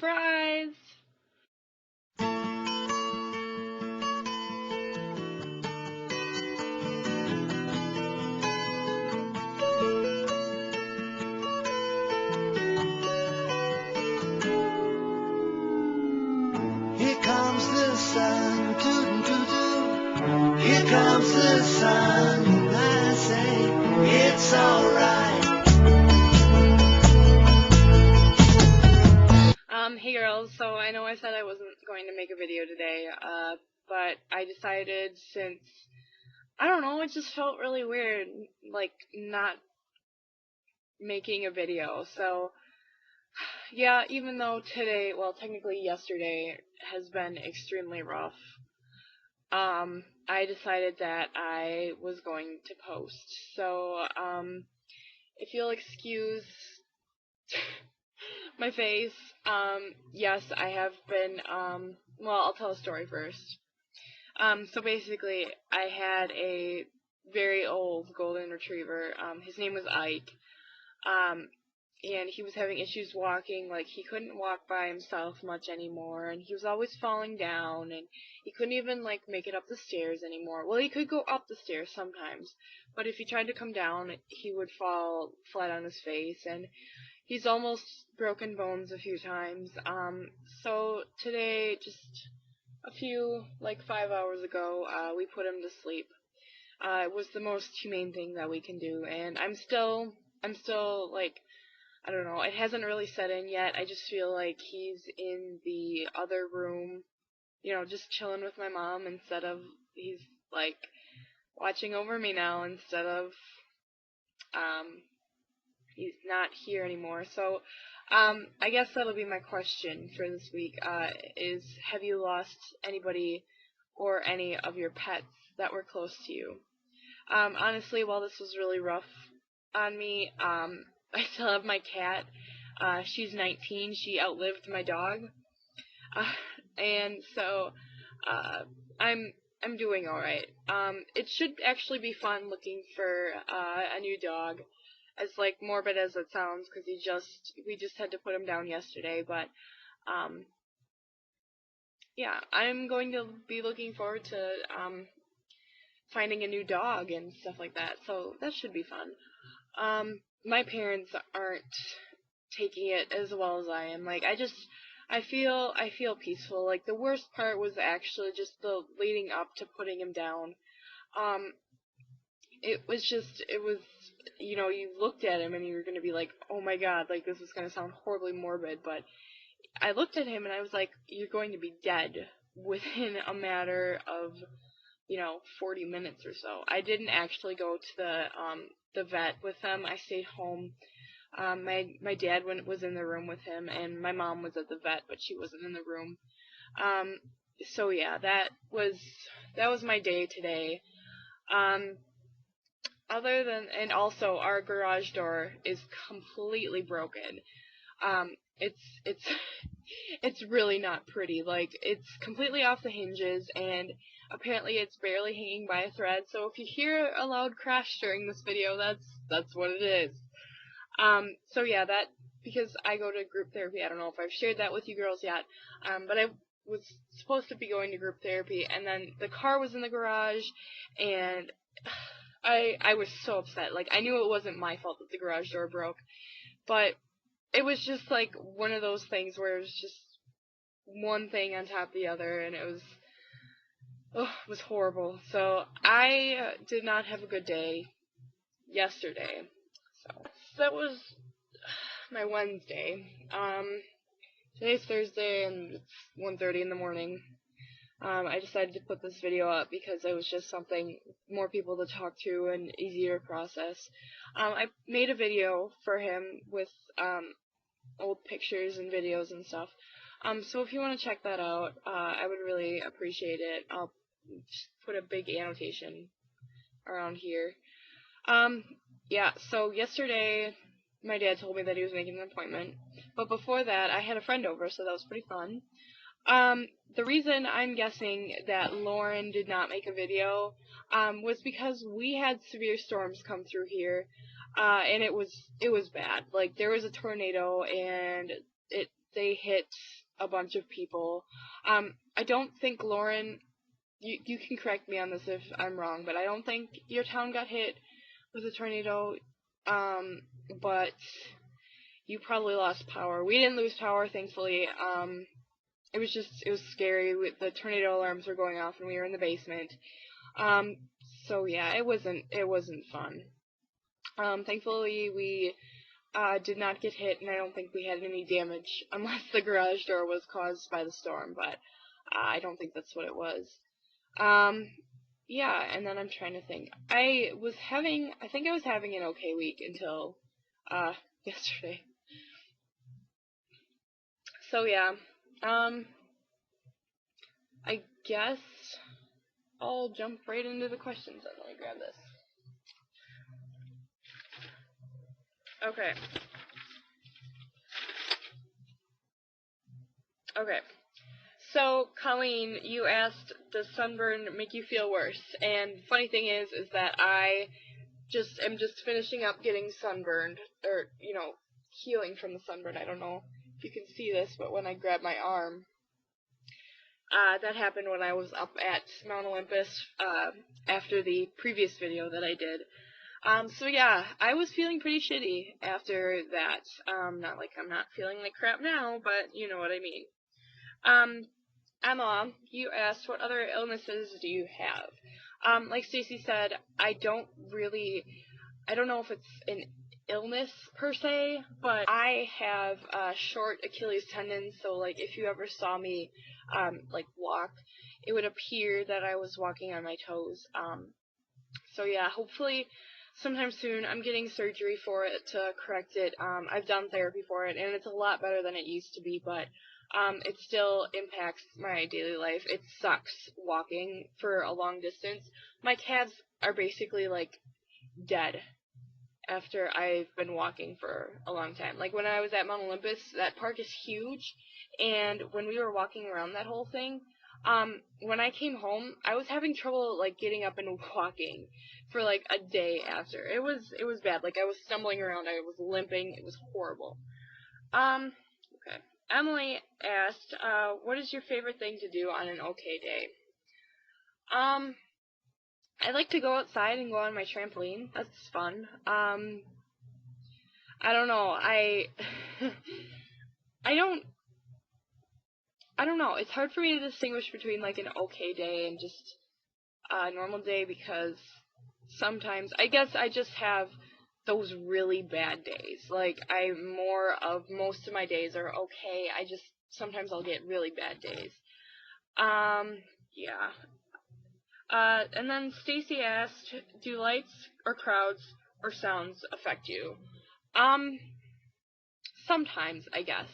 Surprise! Here comes the sun, doo-doo-doo-doo. Here comes the sun, and I say it's alright. Hey girls, so I know I said I wasn't going to make a video today, but I decided since, I don't know, it just felt really weird, like, not making a video, so, yeah, even though today, well, technically yesterday, has been extremely rough, I decided that I was going to post, so, if you'll excuse my face, yes, I have been, well, I'll tell a story first. So basically, I had a very old golden retriever, his name was Ike, and he was having issues walking, like, he couldn't walk by himself much anymore, and he was always falling down, and he couldn't even, like, make it up the stairs anymore. Well, he could go up the stairs sometimes, but if he tried to come down, he would fall flat on his face, and he's almost broken bones a few times. So today, just a few, like 5 hours ago, we put him to sleep. It was the most humane thing that we can do, and I'm still, like, I don't know, it hasn't really set in yet. I just feel like he's in the other room, you know, just chilling with my mom instead of, he's, like, watching over me now instead of, he's not here anymore. So, I guess that'll be my question for this week, is have you lost anybody or any of your pets that were close to you? Honestly, while this was really rough on me, I still have my cat. She's 19. She outlived my dog. And so, I'm doing alright. It should actually be fun looking for, a new dog. As, like, morbid as it sounds, because we just had to put him down yesterday, but, yeah, I'm going to be looking forward to, finding a new dog and stuff like that, so that should be fun. My parents aren't taking it as well as I am. Like, I feel peaceful. Like, the worst part was actually just the leading up to putting him down. It was, you know, you looked at him and you were going to be like, oh my god, like, this is going to sound horribly morbid, but I looked at him and I was like, you're going to be dead within a matter of, you know, 40 minutes or so. I didn't actually go to the vet with him. I stayed home. My dad was in the room with him, and my mom was at the vet, but she wasn't in the room. So yeah, that was my day today. And also our garage door is completely broken. It's it's really not pretty. Like, it's completely off the hinges, and apparently it's barely hanging by a thread. So if you hear a loud crash during this video, that's what it is. So yeah, because I go to group therapy, I don't know if I've shared that with you girls yet, but I was supposed to be going to group therapy, and then the car was in the garage, and I was so upset. Like, I knew it wasn't my fault that the garage door broke, but it was just, like, one of those things where it was just one thing on top of the other, and it was horrible. So I did not have a good day yesterday. So that was my Wednesday. Today's Thursday, and it's 1:30 in the morning. I decided to put this video up because it was just something more people to talk to and easier to process. I made a video for him with old pictures and videos and stuff. So if you want to check that out, I would really appreciate it. I'll just put a big annotation around here. Yeah, so yesterday my dad told me that he was making an appointment, but before that I had a friend over, so that was pretty fun. The reason I'm guessing that Lauren did not make a video, was because we had severe storms come through here, and it was bad. Like, there was a tornado, and it they hit a bunch of people. I don't think, Lauren, you can correct me on this if I'm wrong, but I don't think your town got hit with a tornado, but you probably lost power. We didn't lose power, thankfully. It was scary. The tornado alarms were going off, and we were in the basement. So yeah, it wasn't fun. Thankfully, we did not get hit, and I don't think we had any damage, unless the garage door was caused by the storm, but I don't think that's what it was. Yeah, and then I'm trying to think. I think I was having an okay week until, yesterday. So yeah, I guess I'll jump right into the questions. Let me grab this. Okay. Okay. So, Colleen, you asked, does sunburn make you feel worse? And funny thing is that I am just finishing up getting sunburned, or, healing from the sunburn. I don't know if you can see this, but when I grab my arm, that happened when I was up at Mount Olympus, after the previous video that I did. So yeah, I was feeling pretty shitty after that. Not like I'm not feeling like crap now, but you know what I mean. Emma, you asked, what other illnesses do you have? Like Stacy said, I don't know if it's an illness per se, but I have a short Achilles tendon, so like if you ever saw me walk, it would appear that I was walking on my toes. So yeah, hopefully sometime soon I'm getting surgery for it to correct it. I've done therapy for it, and it's a lot better than it used to be, but it still impacts my daily life. It sucks walking for a long distance. My calves are basically like dead after I've been walking for a long time. Like when I was at Mount Olympus, that park is huge, and when we were walking around that whole thing, when I came home, I was having trouble like getting up and walking for like a day after. It was bad. Like I was stumbling around, I was limping, it was horrible. Okay. Emily asked, what is your favorite thing to do on an okay day? I like to go outside and go on my trampoline. That's fun. I don't know. I don't know. It's hard for me to distinguish between like an okay day and just a normal day, because sometimes I guess I just have those really bad days. Like most of my days are okay. Sometimes I'll get really bad days. Yeah. And then Stacy asked, do lights or crowds or sounds affect you? Sometimes, I guess.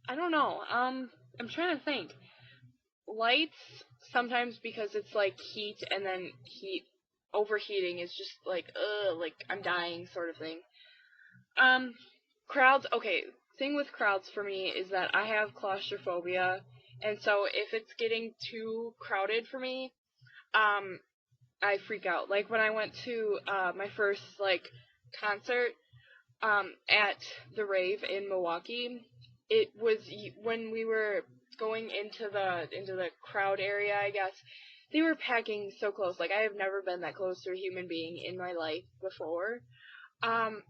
I don't know. I'm trying to think. Lights, sometimes because it's like heat, and then overheating is just like, I'm dying sort of thing. Crowds, okay, thing with crowds for me is that I have claustrophobia, and so if it's getting too crowded for me, I freak out. Like when I went to my first concert at the rave in Milwaukee, it was when we were going into the crowd area, I guess. They were packing so close. Like I have never been that close to a human being in my life before. And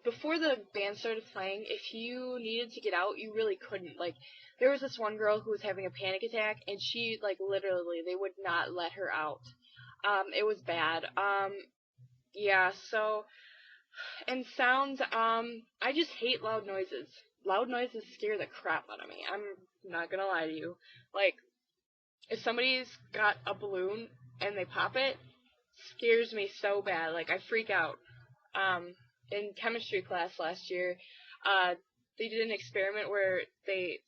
before the band started playing, if you needed to get out, you really couldn't. Like, there was this one girl who was having a panic attack, and she, literally, they would not let her out. It was bad. Yeah, so, and sounds, I just hate loud noises. Loud noises scare the crap out of me. I'm not gonna lie to you. Like, if somebody's got a balloon and they pop it, scares me so bad. Like, I freak out. In chemistry class last year, they did an experiment where they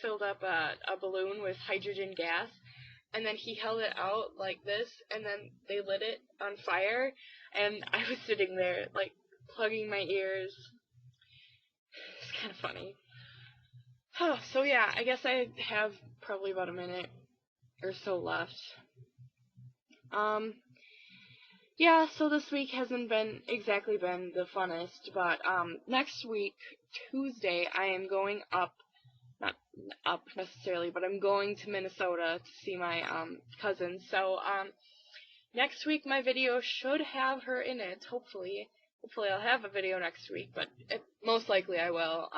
filled up a balloon with hydrogen gas, and then he held it out like this, and then they lit it on fire, and I was sitting there, plugging my ears. It's kind of funny. So yeah, I guess I have probably about a minute or so left. yeah, so this week hasn't been exactly been the funnest, but next week, Tuesday, I am going not up necessarily, but I'm going to Minnesota to see my cousin. So next week my video should have her in it, hopefully. Hopefully I'll have a video next week, but most likely I will.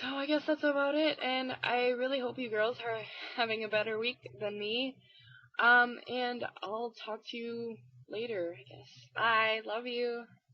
So I guess that's about it, and I really hope you girls are having a better week than me. And I'll talk to you later, I guess. Bye. Love you.